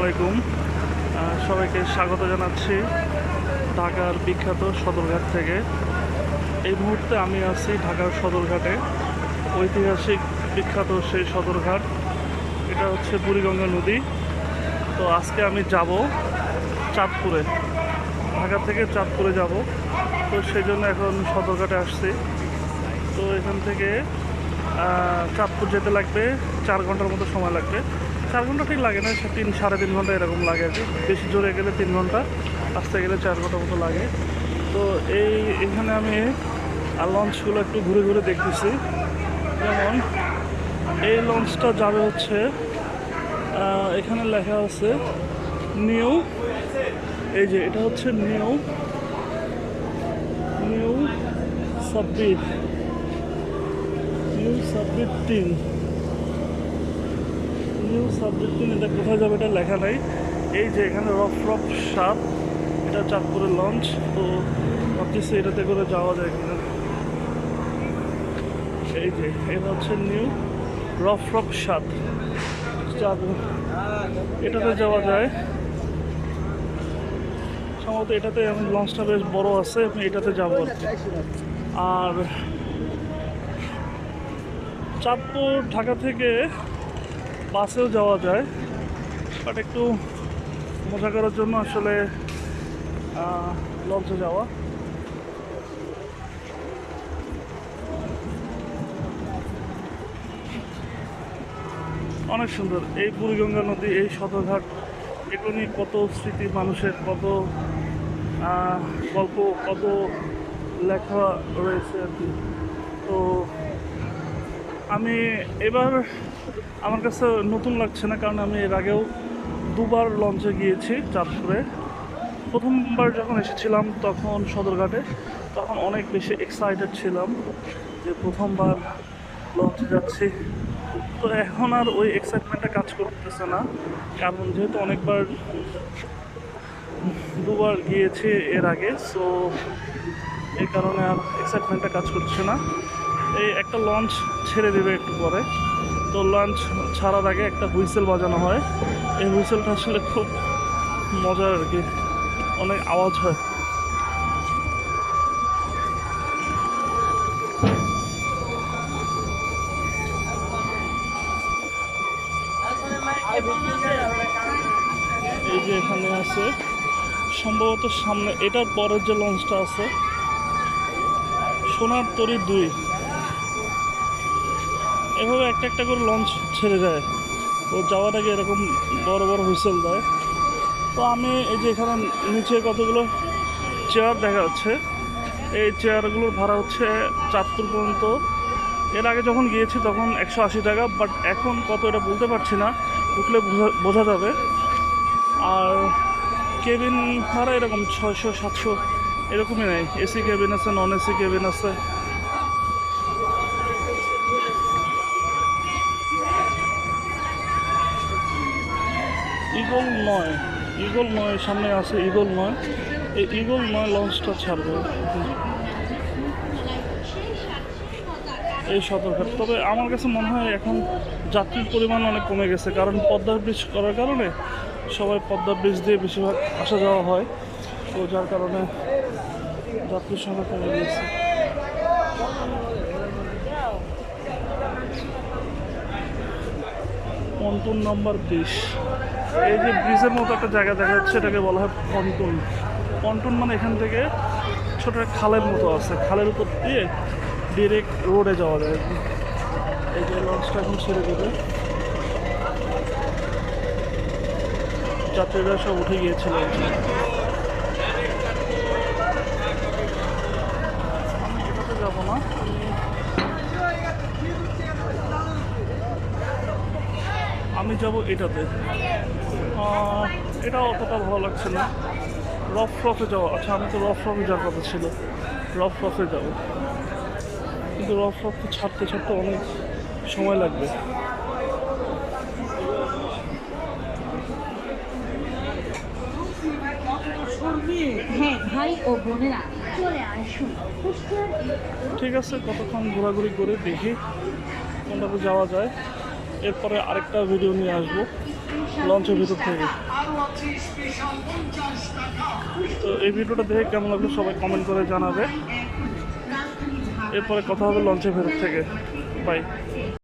আলাইকুম। সবাইকে স্বাগত জানাচ্ছি ঢাকার বিখ্যাত সদরঘাট থেকে। এই মুহূর্তে আমি আছি ঢাকার সদরঘাটে, ঐতিহাসিক বিখ্যাত সেই সদরঘাট। এটা হচ্ছে বুড়িগঙ্গা নদী। তো আজকে আমি যাব চাঁদপুরে, ঢাকা থেকে চাঁদপুরে যাব। তো সেই জন্য এখন সদরঘাটে আসছি। তো এখান থেকে চাঁদপুর যেতে লাগবে 4 ঘন্টার মতো সময় লাগবে। 4 ঘন্টা ঠিক লাগে না, 3-3.5 ঘন্টা এরকম লাগে আর কি। বেশি জোরে গেলে 3 ঘন্টা, আসতে গেলে 4 ঘন্টা মতো লাগে। তো এখানে আমি লঞ্চগুলো একটু ঘুরে ঘুরে দেখতেছি। যেমন এই লঞ্চটা যাবে হচ্ছে, এখানে লেখা আছে নিউ, এই যে এটা হচ্ছে নিউ সাব্বির 3 এটা কোথায় যাবে এটা লেখা নাই। এই যে এখানে রফ 7, এটা চাঁদপুরের লঞ্চ। তো ভাবতেছি এটাতে করে যাওয়া যায় কিনা। এই যে এটা হচ্ছে নিউ রফ 7, এটাতে যাওয়া যায় সম্ভবত। এটাতে আমি লঞ্চটা বেশ বড় আছে, আমি এটাতে যাবো আর কি। আর চাঁদপুর ঢাকা থেকে বাসেও যাওয়া যায়, বাট একটু মজা করার জন্য আসলে লঞ্চে যাওয়া। অনেক সুন্দর এই বুড়িগঙ্গা নদী, এই সদরঘাট, এগুলো নিয়ে কত স্মৃতি মানুষের, কত গল্প, কত লেখা রয়েছে আর কি। তো আমি এবার আমার কাছে নতুন লাগছে না, কারণ আমি এর আগেও 2বার লঞ্চে গিয়েছি চাঁদপুরে। প্রথমবার যখন এসেছিলাম তখন সদরঘাটে, তখন অনেক বেশি এক্সাইটেড ছিলাম যে প্রথমবার লঞ্চে যাচ্ছি। তো এখন আর ওই এক্সাইটমেন্টটা কাজ করতেছে না, কারণ যেহেতু অনেকবার 2বার গিয়েছি এর আগে। সো এই কারণে আর এক্সাইটমেন্টটা কাজ করছে না। এই একটা লঞ্চ ছেড়ে দেবে একটু পরে, তো লঞ্চ ছাড়ার আগে একটা হুইসেল বাজানো হয়। এই হুইসেলটা আসলে খুব মজার আর কি, অনেক আওয়াজ হয়। এই যে এখানে আছে সম্ভবত সামনে, এটার পরের যে লঞ্চটা আছে সোনার তরী 2, এভাবে একটা একটা করে লঞ্চ ছেড়ে যায়। তো যাওয়ার আগে এরকম বড় বড় হুইসেল দেয়। তো আমি এই যে এখানে নিচে কতগুলো চেয়ার দেখা যাচ্ছে, এই চেয়ারগুলোর ভাড়া হচ্ছে চাঁদপুর পর্যন্ত। এর আগে যখন গিয়েছি তখন 180 টাকা, বাট এখন কত এটা বলতে পারছি না, উঠলে বোঝা যাবে। আর কেবিন ভাড়া এরকম 600-700 এরকমই নেই। এসি কেবিন আছে, নন এসি কেবিন আছে। ইগল 9 সামনে আছে, ইগল 9। এই ইগল 9 লঞ্চটা ছাড়বে এই সদরঘাট। তবে আমার কাছে মনে হয় এখন যাত্রীর পরিমাণ অনেক কমে গেছে, কারণ পদ্মার ব্রিজ করার কারণে সবাই পদ্মা ব্রিজ দিয়ে বেশিরভাগ আসা যাওয়া হয়। তো যার কারণে যাত্রীর সংখ্যা কমে গিয়েছে। পন্টুন নম্বর 20, এই যে ব্রিজের মতো একটা জায়গা দেখা যাচ্ছে, এটাকে বলা হয় পন্টুন মানে এখান থেকে ছোট একটা খালের মতো আছে, খালের উপর দিয়ে ডিরেক্ট রোডে যাওয়া যায়। এই যে লঞ্চটা এখন ছেড়ে দেবে, যাত্রীরা সব উঠে গিয়েছিল। আমি এটাতে যাবো না, আমি যাব এটাতে। এটা অতটা ভালো লাগছে না। রফে যাওয়া, আচ্ছা আমি তো রফে যাওয়ার কথা ছিল, রফে যাবো, কিন্তু রফে ছাড়তে অনেক সময় লাগবে। হ্যাঁ ভাই ও বোনেরা চলে আসুন। ঠিক আছে, কতক্ষণ ঘোরাঘুরি করে দেখি কোনটাতে যাওয়া যায়। এরপরে আরেকটা ভিডিও নিয়ে আসবো। লঞ্চের ভিতর থেকে। তো এই ভিডিওটা দেখে কেমন লাগলো সবাই কমেন্ট করে জানাবে। এরপরে কথা হবে লঞ্চের ভেতর থেকে। বাই।